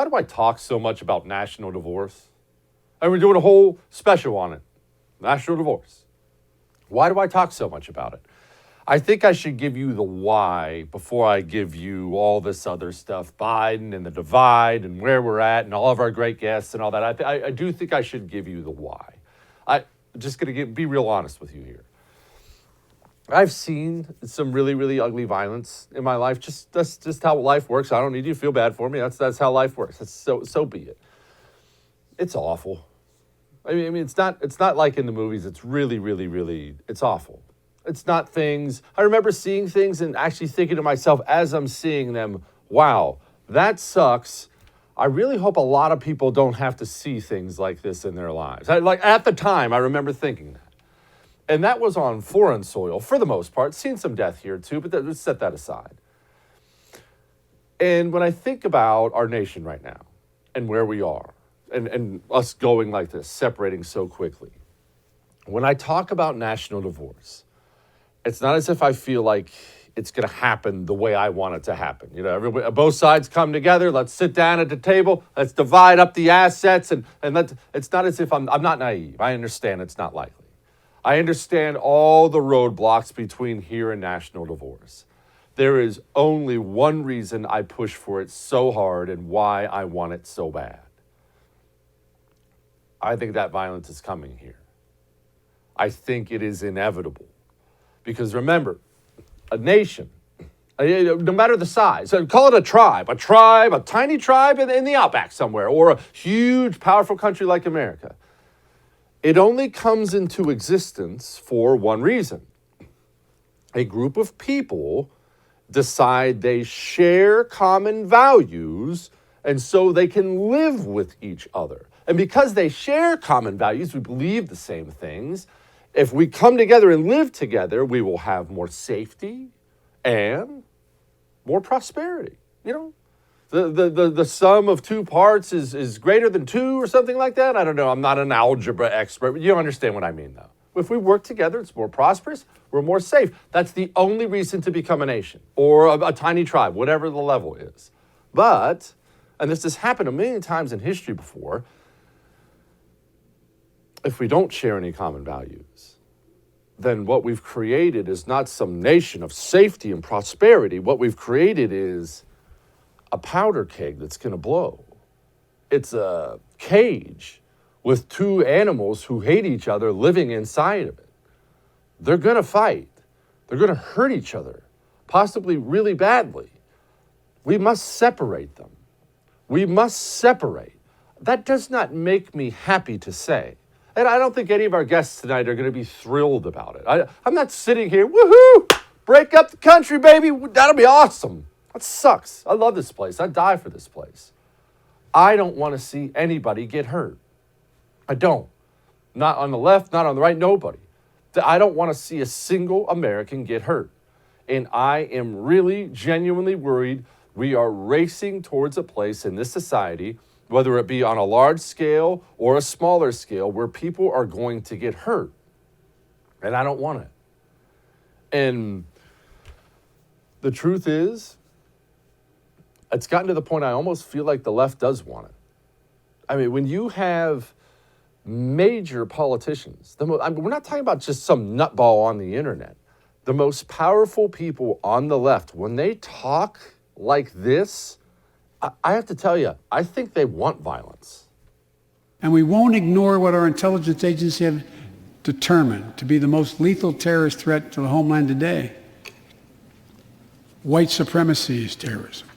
why do I talk so much about national divorce? And we're doing a whole special on it, national divorce. Why do I talk so much about it? I think I should give you the why before I give you all this other stuff, Biden and the divide and where we're at and all of our great guests and all that. I do think I should give you the why. I'm just going to be real honest with you here. I've seen some really, really ugly violence in my life. That's just how life works. I don't need you to feel bad for me. That's how life works. So be it. It's awful. I mean, it's not like in the movies. It's really, really, really, it's awful. It's not things. I remember seeing things and actually thinking to myself as I'm seeing them, wow, that sucks. I really hope a lot of people don't have to see things like this in their lives. Like at the time, I remember thinking that. And that was on foreign soil, for the most part. Seen some death here, too, but let's set that aside. And when I think about our nation right now and where we are and us going like this, separating so quickly, when I talk about national divorce, it's not as if I feel like it's going to happen the way I want it to happen. You know, everybody, both sides come together. Let's sit down at the table. Let's divide up the assets. And it's not as if I'm not naive. I understand it's not likely. I understand all the roadblocks between here and national divorce. There is only one reason I push for it so hard and why I want it so bad. I think that violence is coming here. I think it is inevitable. Because remember, a nation, no matter the size, call it a tribe, a tiny tribe in the outback somewhere, or a huge, powerful country like America. It only comes into existence for one reason. A group of people decide they share common values, and so they can live with each other. And because they share common values, we believe the same things. If we come together and live together, we will have more safety and more prosperity. You know, the sum of two parts is greater than two or something like that. I don't know. I'm not an algebra expert, but you understand what I mean, though. If we work together, it's more prosperous. We're more safe. That's the only reason to become a nation or a tiny tribe, whatever the level is. But, and this has happened a million times in history before, if we don't share any common values, then what we've created is not some nation of safety and prosperity. What we've created is a powder keg that's going to blow. It's a cage with two animals who hate each other living inside of it. They're going to fight. They're going to hurt each other, possibly really badly. We must separate them. We must separate. That does not make me happy to say. And I don't think any of our guests tonight are going to be thrilled about it. I'm not sitting here, woohoo, break up the country, baby. That'll be awesome. That sucks. I love this place. I'd die for this place. I don't want to see anybody get hurt. I don't. Not on the left, not on the right, nobody. I don't want to see a single American get hurt. And I am really genuinely worried we are racing towards a place in this society, whether it be on a large scale or a smaller scale, where people are going to get hurt. And I don't want it. And the truth is, it's gotten to the point I almost feel like the left does want it. I mean, when you have major politicians, we're not talking about just some nutball on the internet. The most powerful people on the left, when they talk like this, I have to tell you, I think they want violence. And we won't ignore what our intelligence agencies have determined to be the most lethal terrorist threat to the homeland today. White supremacy is terrorism.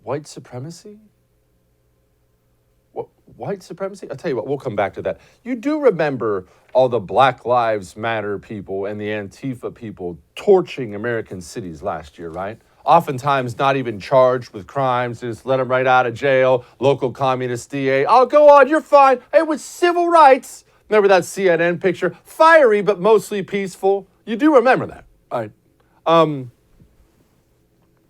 White supremacy? What, white supremacy? I'll tell you what, we'll come back to that. You do remember all the Black Lives Matter people and the Antifa people torching American cities last year, right? Oftentimes not even charged with crimes, just let them right out of jail, local communist DA. Oh, go on, you're fine. It was civil rights. Remember that CNN picture? Fiery, but mostly peaceful. You do remember that, right?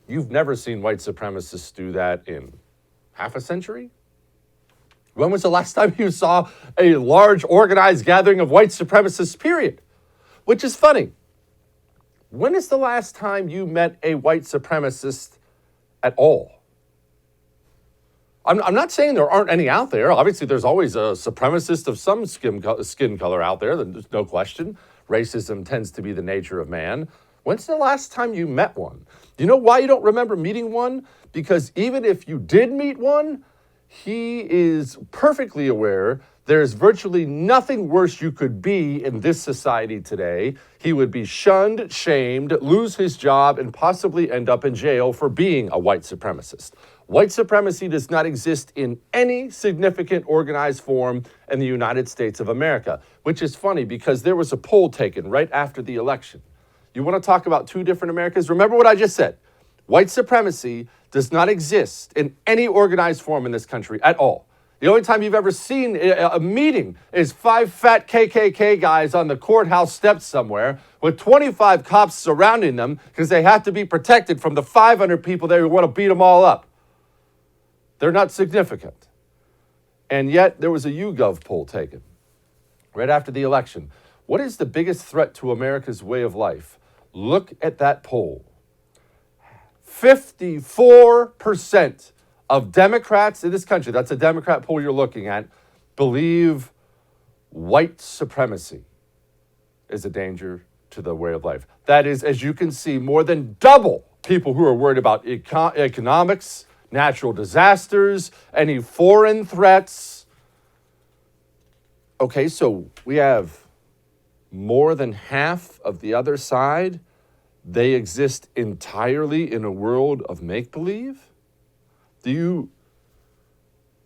You've never seen white supremacists do that in half a century? When was the last time you saw a large organized gathering of white supremacists, period? Which is funny. When is the last time you met a white supremacist at all. I'm not saying there aren't any out there. Obviously, there's always a supremacist of some skin color out there. There's no question. Racism tends to be the nature of man. When's the last time you met one? Do you know why you don't remember meeting one? Because even if you did meet one, he is perfectly aware there's virtually nothing worse you could be in this society today. He would be shunned, shamed, lose his job, and possibly end up in jail for being a white supremacist. White supremacy does not exist in any significant organized form in the United States of America, which is funny because there was a poll taken right after the election. You want to talk about two different Americas? Remember what I just said. White supremacy does not exist in any organized form in this country at all. The only time you've ever seen a meeting is 5 fat KKK guys on the courthouse steps somewhere with 25 cops surrounding them because they have to be protected from the 500 people there who want to beat them all up. They're not significant. And yet there was a YouGov poll taken right after the election. What is the biggest threat to America's way of life? Look at that poll. 54% of Democrats in this country, that's a Democrat poll you're looking at, believe white supremacy is a danger to the way of life. That is, as you can see, more than double people who are worried about economics, natural disasters, any foreign threats. Okay, so we have more than half of the other side. They exist entirely in a world of make-believe? Do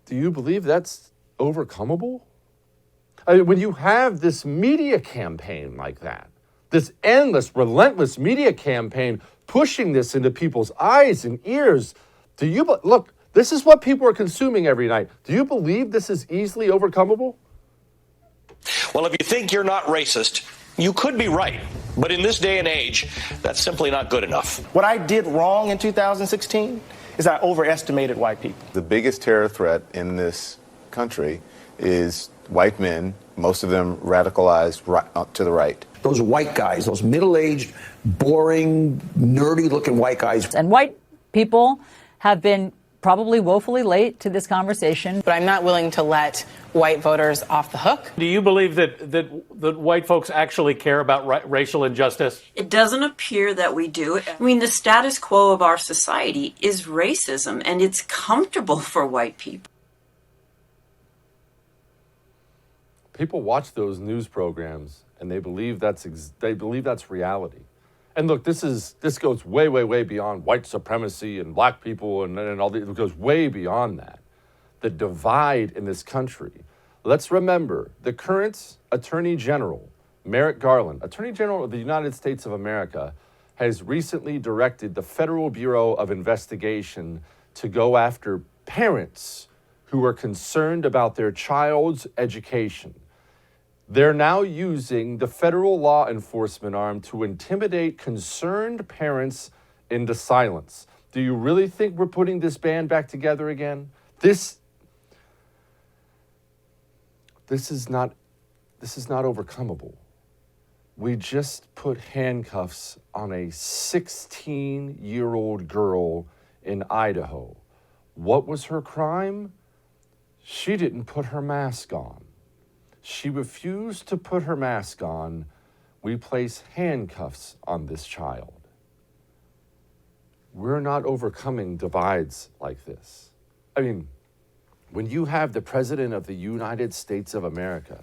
you believe that's overcomable? I mean, when you have this media campaign like that, this endless, relentless media campaign pushing this into people's eyes and ears, look, this is what people are consuming every night. Do you believe this is easily overcomable? Well, if you think you're not racist, you could be right. But in this day and age, that's simply not good enough. What I did wrong in 2016 is I overestimated white people. The biggest terror threat in this country is white men, most of them radicalized to the right. Those white guys, those middle-aged, boring, nerdy-looking white guys. And white people have been probably woefully late to this conversation. But I'm not willing to let white voters off the hook. Do you believe that white folks actually care about racial injustice? It doesn't appear that we do. I mean, the status quo of our society is racism, and it's comfortable for white people. People watch those news programs and they believe that's reality. And look, this goes way, way, way beyond white supremacy and black people and all that. It goes way beyond that. The divide in this country. Let's remember the current Attorney General, Merrick Garland, Attorney General of the United States of America, has recently directed the Federal Bureau of Investigation to go after parents who are concerned about their child's education. They're now using the federal law enforcement arm to intimidate concerned parents into silence. Do you really think we're putting this band back together again? This is not overcomable. We just put handcuffs on a 16-year-old girl in Idaho. What was her crime? She didn't put her mask on. She refused to put her mask on. We place handcuffs on this child. We're not overcoming divides like this. I mean, when you have the President of the United States of America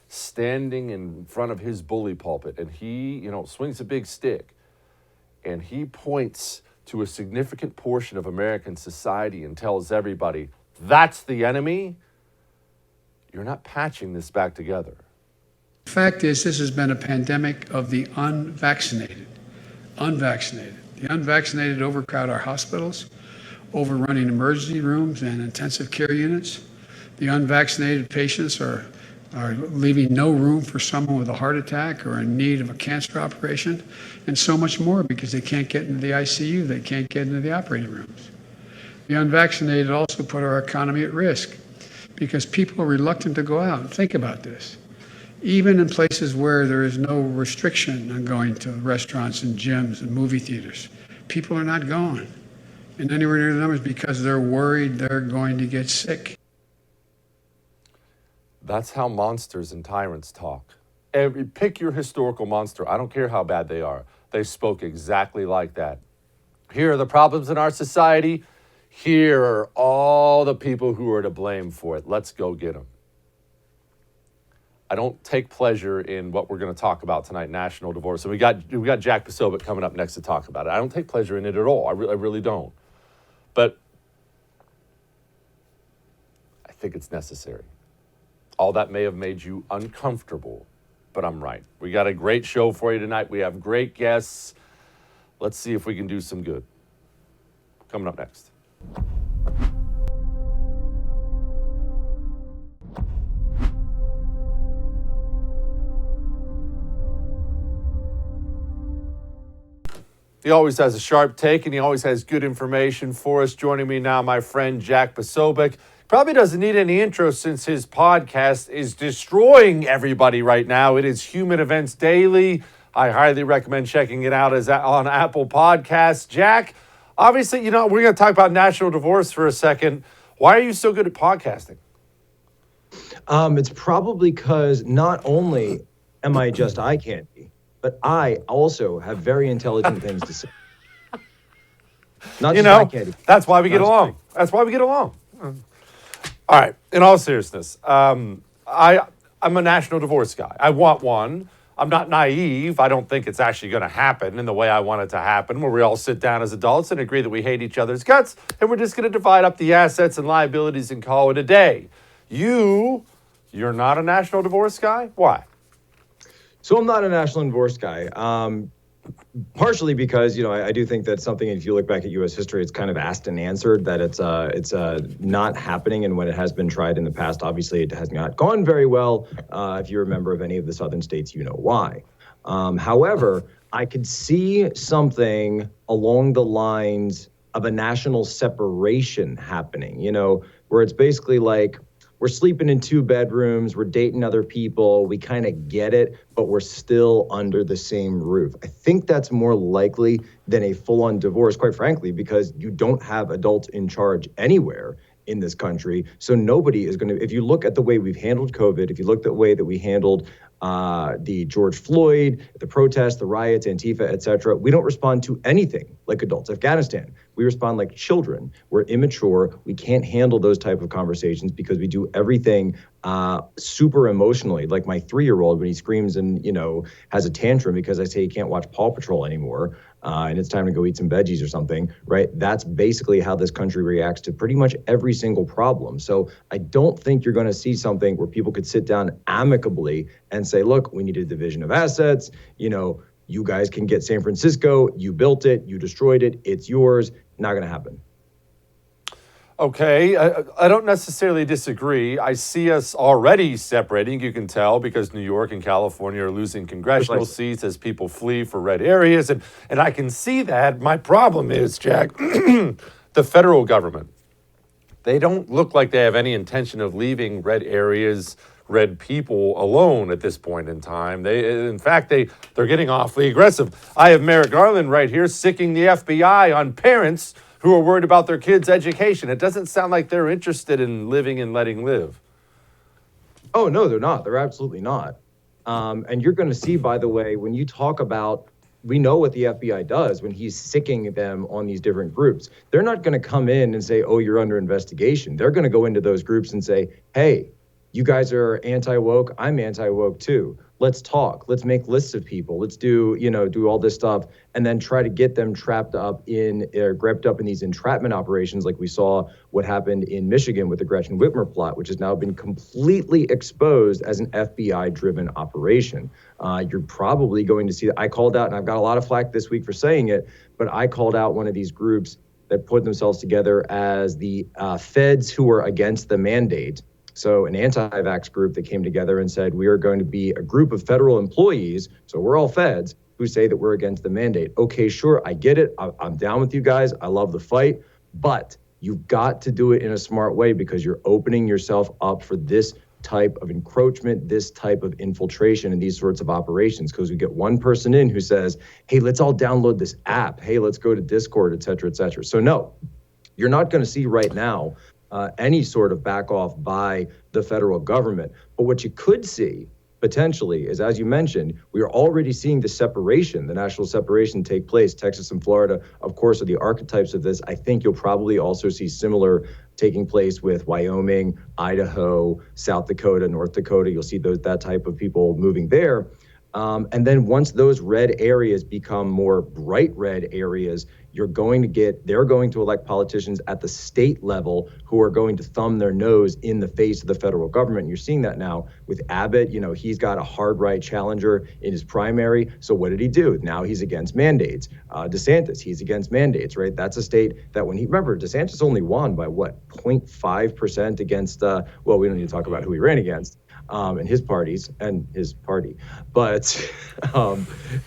standing in front of his bully pulpit and he, swings a big stick and he points to a significant portion of American society and tells everybody, that's the enemy, you're not patching this back together. The fact is, this has been a pandemic of the unvaccinated. Unvaccinated. The unvaccinated overcrowd our hospitals, overrunning emergency rooms and intensive care units. The unvaccinated patients are leaving no room for someone with a heart attack or in need of a cancer operation, and so much more because they can't get into the ICU, they can't get into the operating rooms. The unvaccinated also put our economy at risk because people are reluctant to go out. Think about this. Even in places where there is no restriction on going to restaurants and gyms and movie theaters, people are not going. and anywhere near the numbers because they're worried they're going to get sick. That's how monsters and tyrants talk. Pick your historical monster. I don't care how bad they are. They spoke exactly like that. Here are the problems in our society. Here are all the people who are to blame for it. Let's go get them. I don't take pleasure in what we're going to talk about tonight, national divorce. And we got Jack Posobiec coming up next to talk about it. I don't take pleasure in it at all. I really don't. But I think it's necessary. All that may have made you uncomfortable, but I'm right. We got a great show for you tonight. We have great guests. Let's see if we can do some good. Coming up next. He always has a sharp take, and he always has good information for us. Joining me now, my friend Jack Posobiec. Probably doesn't need any intro since his podcast is destroying everybody right now. It is Human Events Daily. I highly recommend checking it out on Apple Podcasts. Jack, obviously, we're going to talk about national divorce for a second. Why are you so good at podcasting? It's probably because not only am I just eye candy, but I also have very intelligent things to say. Not just eye candy. That's why we get along. That's why we get along. All right. In all seriousness, I'm a national divorce guy. I want one. I'm not naive. I don't think it's actually going to happen in the way I want it to happen, where we all sit down as adults and agree that we hate each other's guts, and we're just going to divide up the assets and liabilities and call it a day. You're not a national divorce guy? Why? So I'm not a national divorce guy. Partially because, I do think that's something, if you look back at U.S. history, it's kind of asked and answered that it's not happening. And when it has been tried in the past, obviously it has not gone very well. If you're a member of any of the southern states, you know why. However, I could see something along the lines of a national separation happening, where it's basically like, we're sleeping in 2 bedrooms, we're dating other people, we kind of get it, but we're still under the same roof. I think that's more likely than a full-on divorce, quite frankly, because you don't have adults in charge anywhere in this country. So nobody is going to, if you look at the way we've handled COVID, if you look at the way that we handled the George Floyd, the protests, the riots, Antifa, et cetera, we don't respond to anything like adults. Afghanistan, we respond like children. We're immature. We can't handle those type of conversations because we do everything super emotionally. Like my 3-year-old, when he screams and, has a tantrum because I say he can't watch Paw Patrol anymore, and it's time to go eat some veggies or something, right? That's basically how this country reacts to pretty much every single problem. So I don't think you're going to see something where people could sit down amicably and say, look, we need a division of assets. You guys can get San Francisco. You built it. You destroyed it. It's yours. Not going to happen. Okay, I don't necessarily disagree. I see us already separating, you can tell, because New York and California are losing congressional seats as people flee for red areas. And I can see that. My problem is, Jack, the federal government. They don't look like they have any intention of leaving red areas, red people alone at this point in time. They're getting awfully aggressive. I have Merrick Garland right here sicking the FBI on parents who are worried about their kids' education. It doesn't sound like they're interested in living and letting live. Oh, no, they're not. They're absolutely not. And you're going to see, by the way, when you talk about, we know what the FBI does when he's sicking them on these different groups. They're not going to come in and say, oh, you're under investigation. They're going to go into those groups and say, hey, you guys are anti-woke. I'm anti-woke too. Let's talk. Let's make lists of people. Let's do all this stuff, and then try to get them gripped up in these entrapment operations, like we saw what happened in Michigan with the Gretchen Whitmer plot, which has now been completely exposed as an FBI-driven operation. You're probably going to see that. I called out, and I've got a lot of flack this week for saying it, but I called out one of these groups that put themselves together as the feds who are against the mandate. So an anti-vax group that came together and said, we are going to be a group of federal employees, so we're all feds, who say that we're against the mandate. Okay, sure, I get it. I'm down with you guys. I love the fight. But you've got to do it in a smart way, because you're opening yourself up for this type of encroachment, this type of infiltration in these sorts of operations. Because we get one person in who says, hey, let's all download this app. Hey, let's go to Discord, et cetera, et cetera. So no, You're not going to see right now any sort of back off by the federal government. But what you could see potentially is, as you mentioned, we are already seeing the separation, the national separation take place. Texas and Florida, of course, are the archetypes of this. I think you'll probably also see similar taking place with Wyoming, Idaho, South Dakota, North Dakota. You'll see that type of people moving there. And then once those red areas become more bright red areas, they're going to elect politicians at the state level who are going to thumb their nose in the face of the federal government. And you're seeing that now with Abbott. He's got a hard right challenger in his primary. So what did he do? Now he's against mandates. DeSantis, he's against mandates, right? That's a state that remember, DeSantis only won by 0.5% against, we don't need to talk about who he ran against. And his parties and his party. But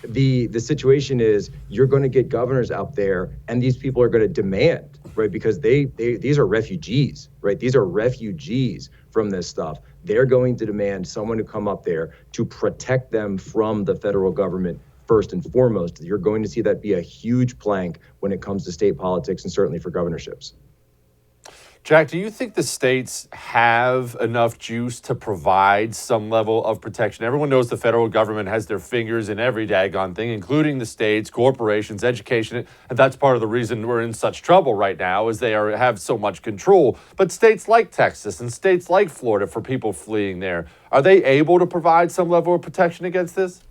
the situation is you're going to get governors out there, and these people are going to demand, right? Because these are refugees, right? These are refugees from this stuff. They're going to demand someone to come up there to protect them from the federal government first and foremost. You're going to see that be a huge plank when it comes to state politics and certainly for governorships. Jack, do you think the states have enough juice to provide some level of protection? Everyone knows the federal government has their fingers in every daggone thing, including the states, corporations, education. And that's part of the reason we're in such trouble right now, is they have so much control. But states like Texas and states like Florida, for people fleeing there, are they able to provide some level of protection against this?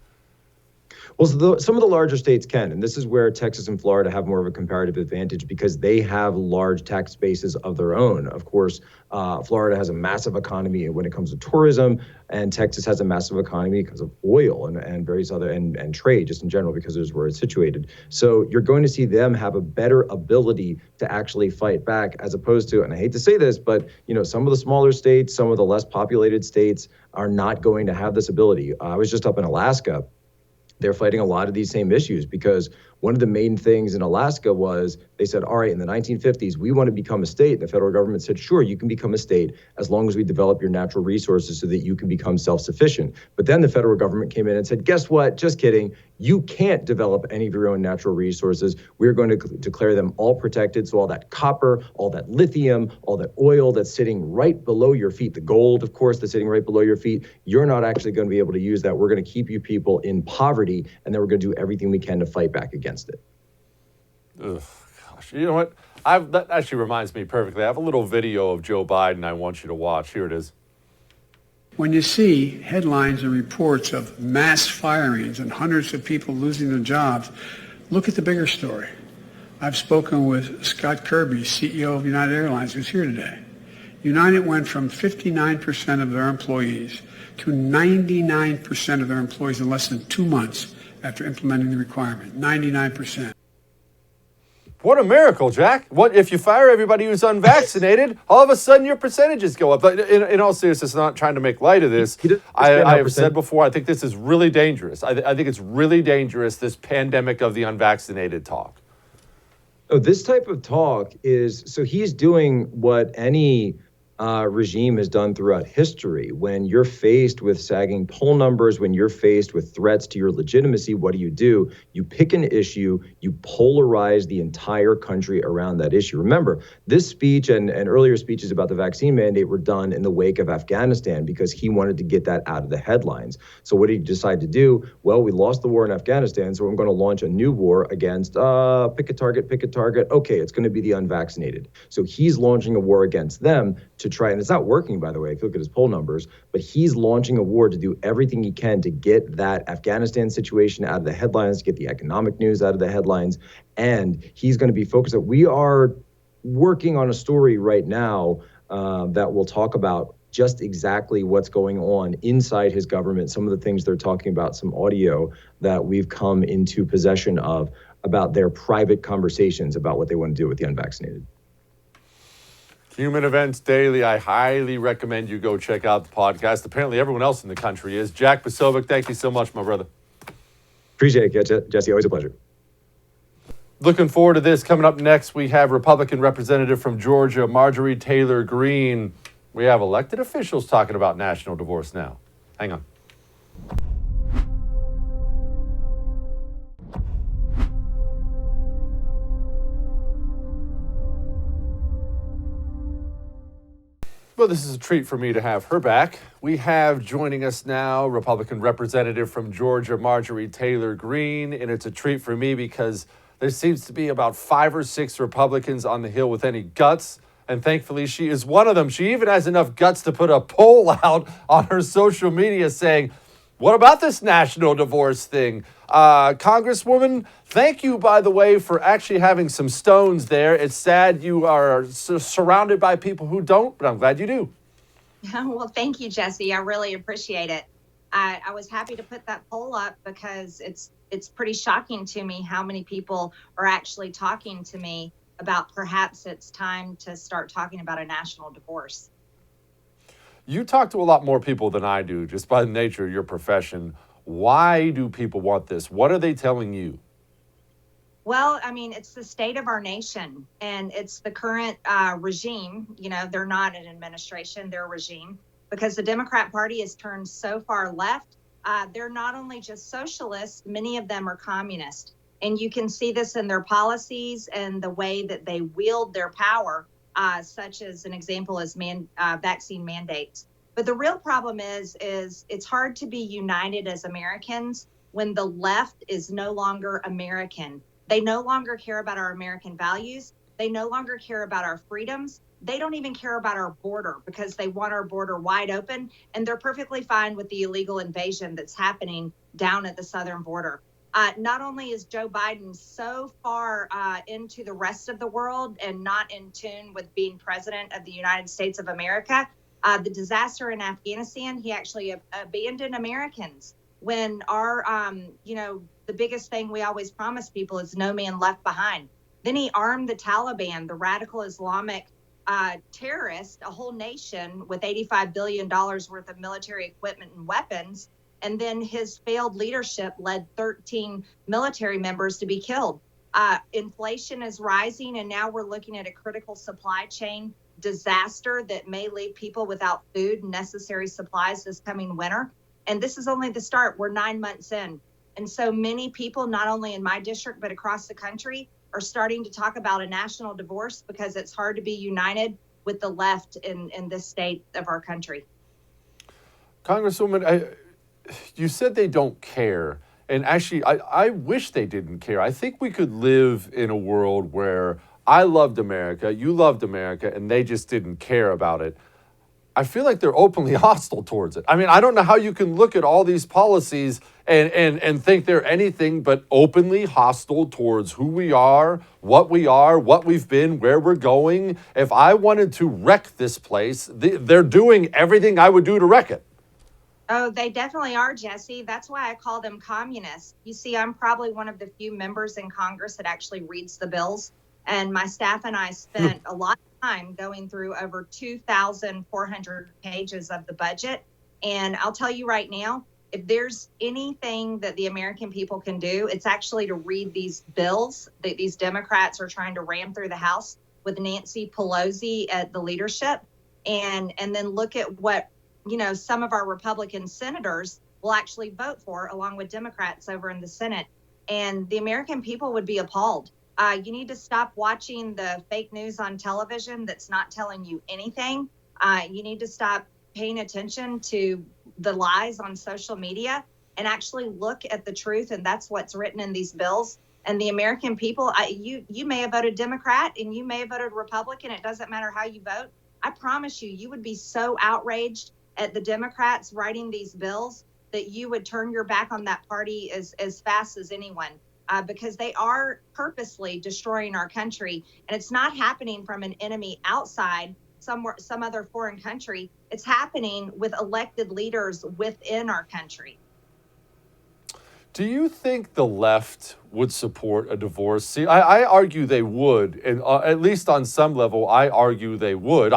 Well, some of the larger states can, and this is where Texas and Florida have more of a comparative advantage because they have large tax bases of their own. Of course, Florida has a massive economy when it comes to tourism, and Texas has a massive economy because of oil and various other and trade just in general because of where it's situated. So you're going to see them have a better ability to actually fight back as opposed to, and I hate to say this, but some of the smaller states, some of the less populated states are not going to have this ability. I was just up in Alaska. They're fighting a lot of these same issues because one of the main things in Alaska was they said, all right, in the 1950s, we want to become a state. The federal government said, sure, you can become a state as long as we develop your natural resources so that you can become self-sufficient. But then the federal government came in and said, guess what? Just kidding. You can't develop any of your own natural resources. We're going to declare them all protected. So all that copper, all that lithium, all that oil that's sitting right below your feet, the gold, of course, that's sitting right below your feet, you're not actually going to be able to use that. We're going to keep you people in poverty, and then we're going to do everything we can to fight back against it. Ugh, gosh. You know what? That actually reminds me perfectly. I have a little video of Joe Biden I want you to watch. Here it is. When you see headlines and reports of mass firings and hundreds of people losing their jobs, look at the bigger story. I've spoken with Scott Kirby, CEO of United Airlines, who's here today. United went from 59% of their employees to 99% of their employees in less than 2 months after implementing the requirement. 99%. What a miracle, Jack. What if you fire everybody who's unvaccinated, all of a sudden your percentages go up? But in all seriousness, not trying to make light of this, I have said before, I think this is really dangerous. I think it's really dangerous, this pandemic of the unvaccinated talk. Oh, this type of talk is, so he's doing what any regime has done throughout history. When you're faced with sagging poll numbers, when you're faced with threats to your legitimacy, what do? You pick an issue, you polarize the entire country around that issue. Remember, this speech and earlier speeches about the vaccine mandate were done in the wake of Afghanistan because he wanted to get that out of the headlines. So what did he decide to do? Well, we lost the war in Afghanistan, so I'm going to launch a new war against, pick a target. Okay, it's going to be the unvaccinated. So he's launching a war against them to try, and it's not working, by the way, if you look at his poll numbers, but he's launching a war to do everything he can to get that Afghanistan situation out of the headlines, to get the economic news out of the headlines, and he's going to be focused on, we are working on a story right now that will talk about just exactly what's going on inside his government, some of the things they're talking about, some audio that we've come into possession of about their private conversations about what they want to do with the unvaccinated. Human Events Daily. I highly recommend you go check out the podcast. Apparently everyone else in the country is. Jack Posobiec, thank you so much, my brother. Appreciate it, Jesse. Always a pleasure. Looking forward to this. Coming up next, we have Republican representative from Georgia, Marjorie Taylor Greene. We have elected officials talking about national divorce now. Hang on. Well, this is a treat for me to have her back. We have joining us now Republican Representative from Georgia, Marjorie Taylor Greene, and it's a treat for me because there seems to be about 5 or 6 Republicans on the Hill with any guts, and thankfully she is one of them. She even has enough guts to put a poll out on her social media saying, what about this national divorce thing? Congresswoman, thank you, by the way, for actually having some stones there. It's sad you are surrounded by people who don't, but I'm glad you do. Well, thank you, Jesse. I really appreciate it. I was happy to put that poll up because it's pretty shocking to me how many people are actually talking to me about perhaps it's time to start talking about a national divorce. You talk to a lot more people than I do, just by the nature of your profession. Why do people want this? What are they telling you? Well, I mean, it's the state of our nation, and it's the current regime. You know, they're not an administration, they're a regime, because the Democrat Party has turned so far left. They're not only just socialists, many of them are communist. And you can see this in their policies and the way that they wield their power. Such as an example is vaccine mandates. But the real problem is it's hard to be united as Americans when the left is no longer American. They no longer care about our American values. They no longer care about our freedoms. They don't even care about our border because they want our border wide open. And they're perfectly fine with the illegal invasion that's happening down at the southern border. Not only is Joe Biden so far into the rest of the world and not in tune with being president of the United States of America, the disaster in Afghanistan, he actually abandoned Americans when our, the biggest thing we always promise people is no man left behind. Then he armed the Taliban, the radical Islamic terrorists, a whole nation with $85 billion worth of military equipment and weapons. And then his failed leadership led 13 military members to be killed. Inflation is rising, and now we're looking at a critical supply chain disaster that may leave people without food and necessary supplies this coming winter. And this is only the start. We're 9 months in. And so many people, not only in my district, but across the country, are starting to talk about a national divorce because it's hard to be united with the left in this state of our country. Congresswoman, you said they don't care. And actually, I wish they didn't care. I think we could live in a world where I loved America, you loved America, and they just didn't care about it. I feel like they're openly hostile towards it. I mean, I don't know how you can look at all these policies and think they're anything but openly hostile towards who we are, what we've been, where we're going. If I wanted to wreck this place, they're doing everything I would do to wreck it. Oh, they definitely are, Jesse. That's why I call them communists. You see, I'm probably one of the few members in Congress that actually reads the bills. And my staff and I spent a lot of time going through over 2,400 pages of the budget. And I'll tell you right now, if there's anything that the American people can do, it's actually to read these bills that these Democrats are trying to ram through the House with Nancy Pelosi at the leadership, and then look at what some of our Republican senators will actually vote for, along with Democrats over in the Senate. And the American people would be appalled. You need to stop watching the fake news on television that's not telling you anything. You need to stop paying attention to the lies on social media and actually look at the truth. And that's what's written in these bills. And the American people, you may have voted Democrat and you may have voted Republican. It doesn't matter how you vote. I promise you would be so outraged at the Democrats writing these bills that you would turn your back on that party as fast as anyone, because they are purposely destroying our country. And it's not happening from an enemy outside, some other foreign country. It's happening with elected leaders within our country. Do you think the left would support a divorce? See, I argue they would, and at least on some level, I argue they would.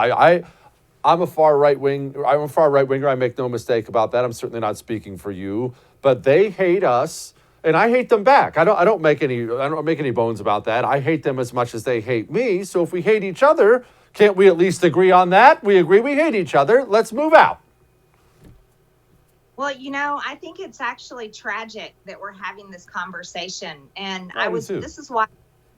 I'm a far right winger. I make no mistake about that. I'm certainly not speaking for you, but they hate us, and I hate them back. I don't make any bones about that. I hate them as much as they hate me. So if we hate each other, can't we at least agree on that? We agree we hate each other. Let's move out. Well, I think it's actually tragic that we're having this conversation, and this is why I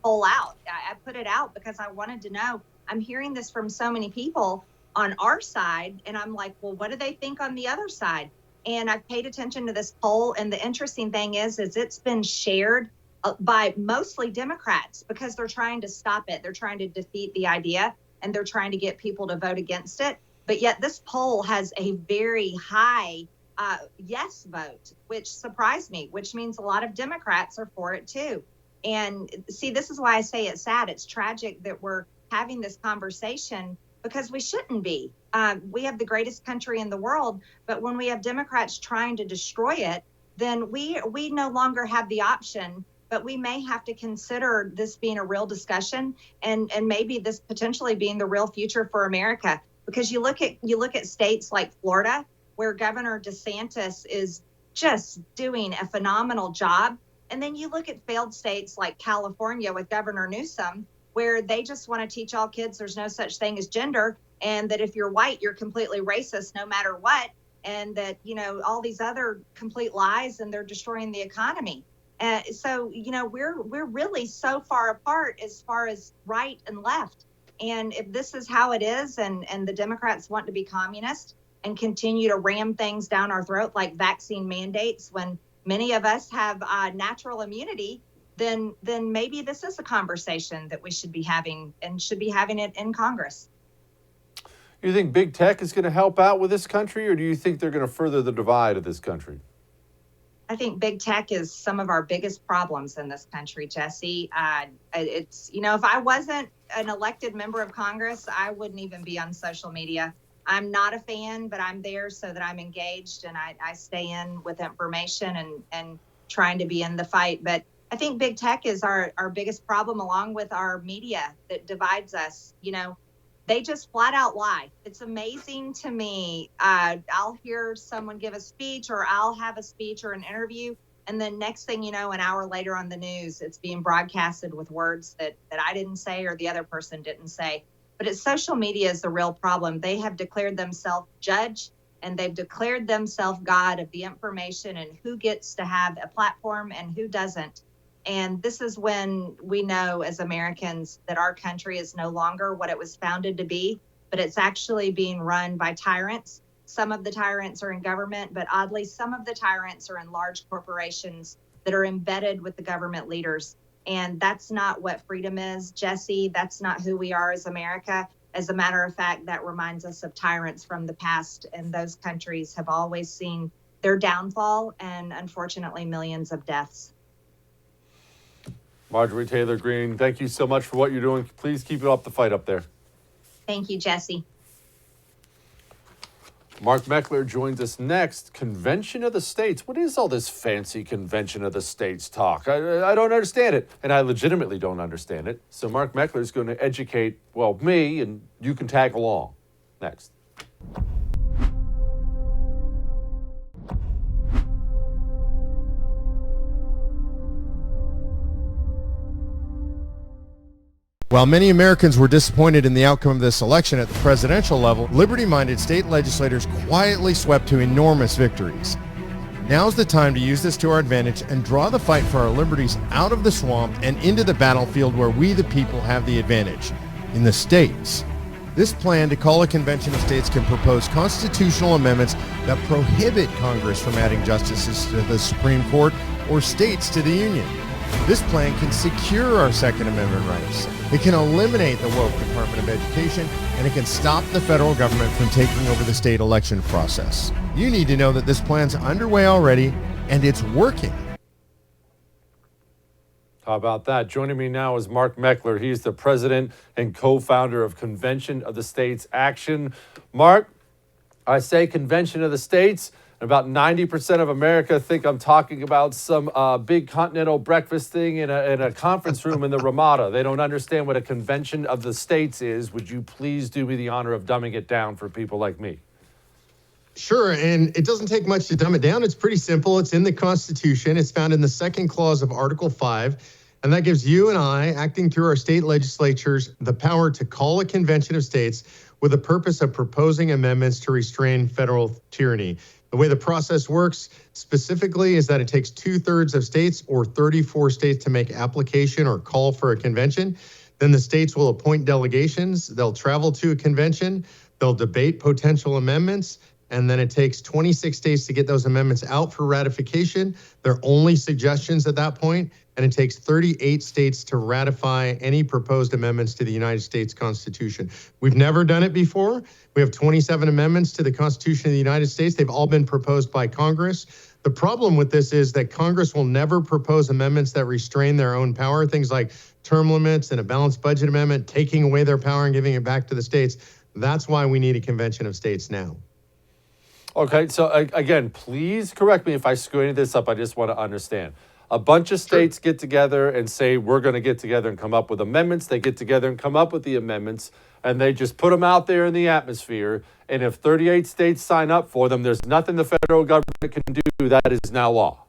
pull out. I put it out because I wanted to know. I'm hearing this from so many people. on our side. And I'm like, well, what do they think on the other side? And I've paid attention to this poll. And the interesting thing is it's been shared by mostly Democrats because they're trying to stop it. They're trying to defeat the idea and they're trying to get people to vote against it. But yet this poll has a very high yes vote, which surprised me, which means a lot of Democrats are for it too. And see, this is why I say it's sad. It's tragic that we're having this conversation because we shouldn't be. We have the greatest country in the world, but when we have Democrats trying to destroy it, then we no longer have the option. But we may have to consider this being a real discussion and maybe this potentially being the real future for America. Because you look at states like Florida, where Governor DeSantis is just doing a phenomenal job. And then you look at failed states like California with Governor Newsom, where they just want to teach all kids there's no such thing as gender, and that if you're white, you're completely racist no matter what, and that, all these other complete lies, and they're destroying the economy. So, we're really so far apart as far as right and left. And if this is how it is, and the Democrats want to be communist and continue to ram things down our throat like vaccine mandates when many of us have natural immunity, then maybe this is a conversation that we should be having and should be having it in Congress. You think big tech is going to help out with this country, or do you think they're going to further the divide of this country? I think big tech is some of our biggest problems in this country, Jesse. It's, if I wasn't an elected member of Congress, I wouldn't even be on social media. I'm not a fan, but I'm there so that I'm engaged and I stay in with information and trying to be in the fight. But I think big tech is our biggest problem, along with our media that divides us. They just flat out lie. It's amazing to me. I'll hear someone give a speech, or I'll have a speech or an interview, and then next thing you know, an hour later on the news, it's being broadcasted with words that I didn't say or the other person didn't say. But it's social media is the real problem. They have declared themselves judge, and they've declared themselves God of the information and who gets to have a platform and who doesn't. And this is when we know as Americans that our country is no longer what it was founded to be, but it's actually being run by tyrants. Some of the tyrants are in government, but oddly, some of the tyrants are in large corporations that are embedded with the government leaders. And that's not what freedom is, Jesse. That's not who we are as America. As a matter of fact, that reminds us of tyrants from the past, and those countries have always seen their downfall and, unfortunately, millions of deaths. Marjorie Taylor Greene, thank you so much for what you're doing. Please keep up the fight up there. Thank you, Jesse. Mark Meckler joins us next. Convention of the States. What is all this fancy Convention of the States talk? I don't understand it, and I legitimately don't understand it. So Mark Meckler is going to educate, me, and you can tag along. Next. While many Americans were disappointed in the outcome of this election at the presidential level, liberty-minded state legislators quietly swept to enormous victories. Now's the time to use this to our advantage and draw the fight for our liberties out of the swamp and into the battlefield where we the people have the advantage, in the states. This plan to call a convention of states can propose constitutional amendments that prohibit Congress from adding justices to the Supreme Court or states to the Union. This plan can secure our Second Amendment rights. It can eliminate the woke Department of Education, and it can stop the federal government from taking over the state election process. You need to know that this plan's underway already, and it's working. How about that? Joining me now is Mark Meckler. He's the president and co-founder of Convention of the States Action. Mark, I say Convention of the States, and about 90% of America think I'm talking about some big continental breakfast thing in a conference room in the Ramada. They don't understand what a Convention of the States is. Would you please do me the honor of dumbing it down for people like me? Sure, and it doesn't take much to dumb it down. It's pretty simple. It's in the Constitution. It's found in the second clause of Article 5, and that gives you and I, acting through our state legislatures, the power to call a convention of states with the purpose of proposing amendments to restrain federal tyranny. The way the process works specifically is that it takes 2/3 of states or 34 states to make application or call for a convention. Then the states will appoint delegations. They'll travel to a convention. They'll debate potential amendments, and then it takes 26 days to get those amendments out for ratification. They're only suggestions at that point, and it takes 38 states to ratify any proposed amendments to the United States Constitution. We've never done it before. We have 27 amendments to the Constitution of the United States. They've all been proposed by Congress. The problem with this is that Congress will never propose amendments that restrain their own power, things like term limits and a balanced budget amendment, taking away their power and giving it back to the states. That's why we need a convention of states now. Okay, so again, please correct me if I screw any of this up. I just want to understand. A bunch of states get together and say, we're going to get together and come up with amendments. They get together and come up with the amendments, and they just put them out there in the atmosphere. And if 38 states sign up for them, there's nothing the federal government can do. That is now law.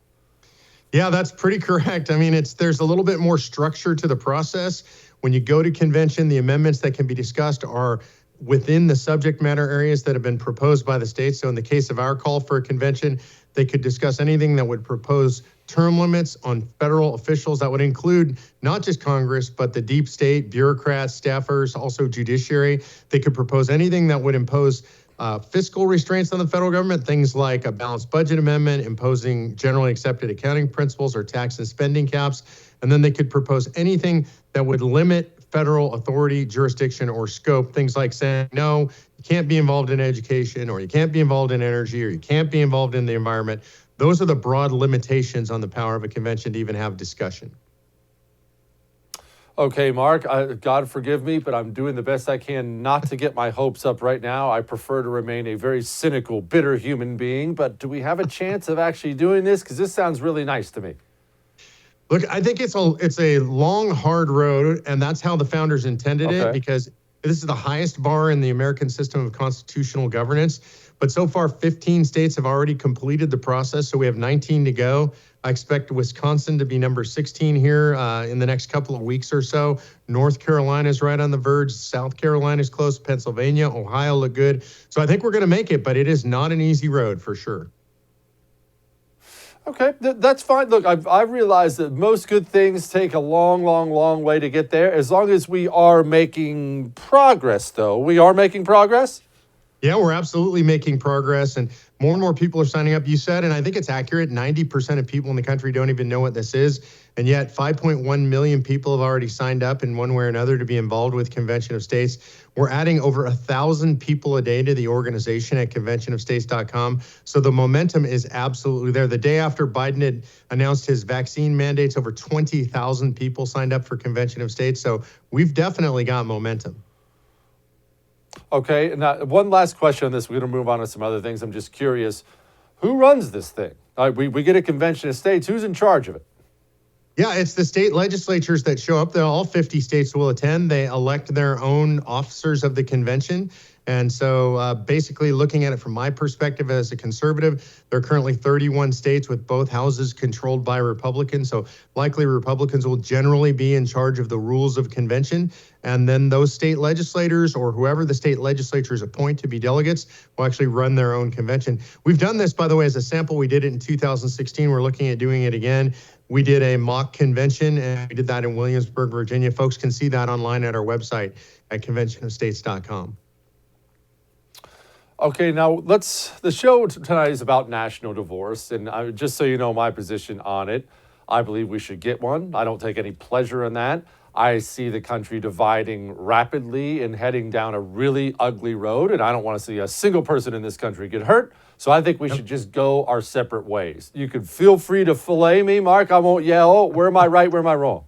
Yeah, that's pretty correct. I mean, there's a little bit more structure to the process. When you go to convention, the amendments that can be discussed are within the subject matter areas that have been proposed by the states. So in the case of our call for a convention, they could discuss anything that would propose term limits on federal officials. That would include not just Congress, but the deep state, bureaucrats, staffers, also judiciary. They could propose anything that would impose fiscal restraints on the federal government, things like a balanced budget amendment, imposing generally accepted accounting principles or tax and spending caps. And then they could propose anything that would limit federal authority, jurisdiction, or scope, things like saying, no, you can't be involved in education, or you can't be involved in energy, or you can't be involved in the environment. Those are the broad limitations on the power of a convention to even have discussion. Okay, Mark, God forgive me, but I'm doing the best I can not to get my hopes up right now. I prefer to remain a very cynical, bitter human being, but do we have a chance of actually doing this? Because this sounds really nice to me. Look, I think it's a long, hard road, and that's how the founders intended it, because this is the highest bar in the American system of constitutional governance. But so far, 15 states have already completed the process, so we have 19 to go. I expect Wisconsin to be number 16 here in the next couple of weeks or so. North Carolina is right on the verge. South Carolina is close. Pennsylvania, Ohio look good. So I think we're going to make it, but it is not an easy road for sure. Okay, that's fine. Look, I've realized that most good things take a long, long, long way to get there. As long as we are making progress, though. We are making progress? Yeah, we're absolutely making progress, and more people are signing up. You said, and I think it's accurate, 90% of people in the country don't even know what this is, and yet 5.1 million people have already signed up in one way or another to be involved with Convention of States. We're adding over 1,000 people a day to the organization at conventionofstates.com, so the momentum is absolutely there. The day after Biden had announced his vaccine mandates, over 20,000 people signed up for Convention of States, so we've definitely got momentum. Okay, now one last question on this. We're going to move on to some other things. I'm just curious, who runs this thing? We get a convention of states. Who's in charge of it? Yeah, it's the state legislatures that show up. All 50 states will attend. They elect their own officers of the convention. And so basically looking at it from my perspective as a conservative, there are currently 31 states with both houses controlled by Republicans. So likely Republicans will generally be in charge of the rules of convention. And then those state legislators or whoever the state legislatures appoint to be delegates will actually run their own convention. We've done this, by the way, as a sample. We did it in 2016. We're looking at doing it again. We did a mock convention, and we did that in Williamsburg, Virginia. Folks can see that online at our website at conventionofstates.com. Okay, now the show tonight is about national divorce, and just so you know my position on it, I believe we should get one. I don't take any pleasure in that. I see the country dividing rapidly and heading down a really ugly road, and I don't want to see a single person in this country get hurt, so I think we should just go our separate ways. You can feel free to fillet me, Mark. I won't yell, where am I right, where am I wrong?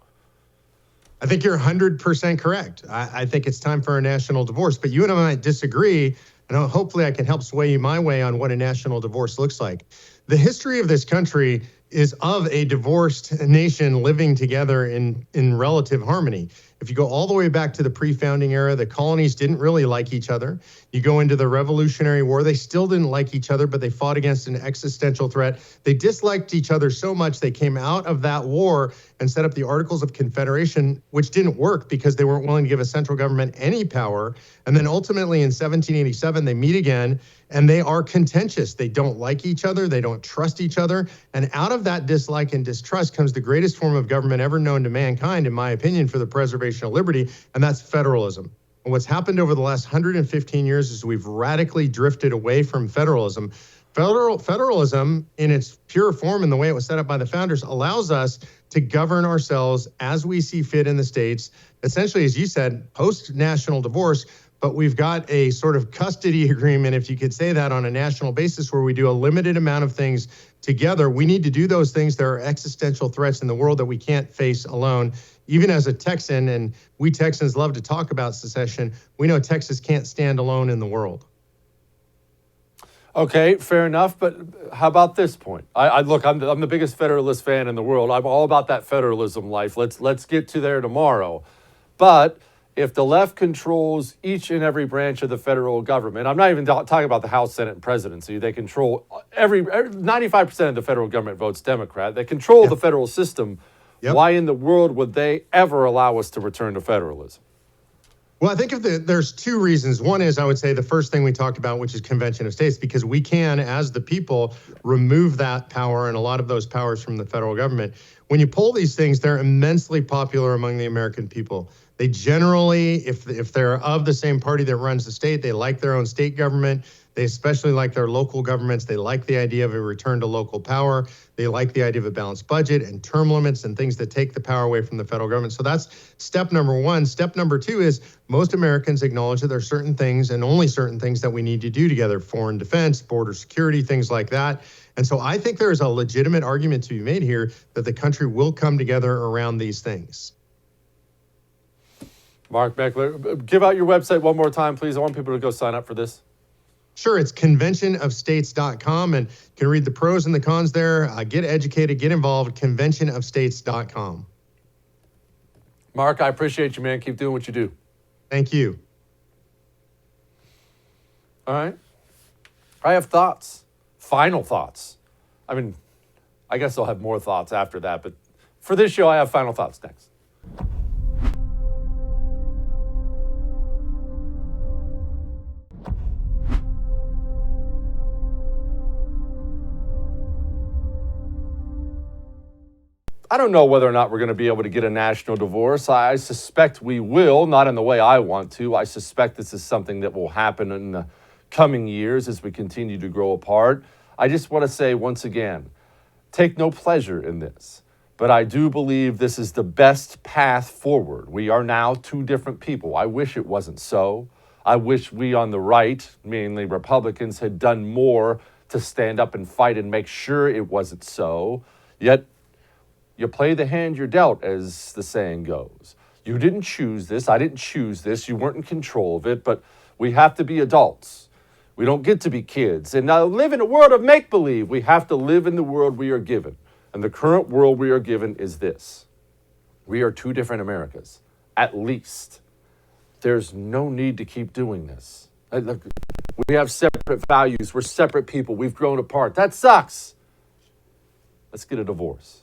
I think you're 100% correct. I think it's time for a national divorce, but you and I might disagree. And hopefully I can help sway you my way on what a national divorce looks like. The history of this country is of a divorced nation living together in relative harmony. If you go all the way back to the pre-founding era, the colonies didn't really like each other. You go into the Revolutionary War, they still didn't like each other, but they fought against an existential threat. They disliked each other so much they came out of that war and set up the Articles of Confederation, which didn't work because they weren't willing to give a central government any power. And then ultimately in 1787, they meet again, and they are contentious. They don't like each other. They don't trust each other. And out of that dislike and distrust comes the greatest form of government ever known to mankind, in my opinion, for the preservation of liberty, and that's federalism. And what's happened over the last 115 years is we've radically drifted away from federalism. Federalism, in its pure form and the way it was set up by the founders, allows us to govern ourselves as we see fit in the states. Essentially, as you said, post-national divorce, but we've got a sort of custody agreement, if you could say that, on a national basis where we do a limited amount of things together. We need to do those things. There are existential threats in the world that we can't face alone. Even as a Texan, and we Texans love to talk about secession, we know Texas can't stand alone in the world. Okay, fair enough. But how about this point? Look, I'm the biggest Federalist fan in the world. I'm all about that federalism life. Let's get to there tomorrow. But if the left controls each and every branch of the federal government, I'm not even talking about the House, Senate, and presidency. They control 95% of the federal government votes Democrat. They control the federal system. Yep. Why in the world would they ever allow us to return to federalism? Well, I think there's two reasons. One is, I would say, the first thing we talked about, which is Convention of States, because we can, as the people, remove that power and a lot of those powers from the federal government. When you poll these things, they're immensely popular among the American people. They generally, if they're of the same party that runs the state, they like their own state government. They especially like their local governments. They like the idea of a return to local power. They like the idea of a balanced budget and term limits and things that take the power away from the federal government. So that's step number one. Step number two is most Americans acknowledge that there are certain things and only certain things that we need to do together: foreign defense, border security, things like that. And so I think there is a legitimate argument to be made here that the country will come together around these things. Mark Meckler, give out your website one more time, please. I want people to go sign up for this. Sure, it's conventionofstates.com, and you can read the pros and the cons there. Get educated, get involved, conventionofstates.com. Mark, I appreciate you, man. Keep doing what you do. Thank you. All right. I have thoughts, final thoughts. I mean, I guess I'll have more thoughts after that, but for this show, I have final thoughts next. I don't know whether or not we're going to be able to get a national divorce. I suspect we will, not in the way I want to. I suspect this is something that will happen in the coming years as we continue to grow apart. I just want to say once again, take no pleasure in this, but I do believe this is the best path forward. We are now two different people. I wish it wasn't so. I wish we on the right, mainly Republicans, had done more to stand up and fight and make sure it wasn't so. Yet, you play the hand you're dealt, as the saying goes. You didn't choose this. I didn't choose this. You weren't in control of it, but we have to be adults. We don't get to be kids. And now live in a world of make-believe. We have to live in the world we are given. And the current world we are given is this. We are two different Americas, at least. There's no need to keep doing this. Look, we have separate values. We're separate people. We've grown apart. That sucks. Let's get a divorce.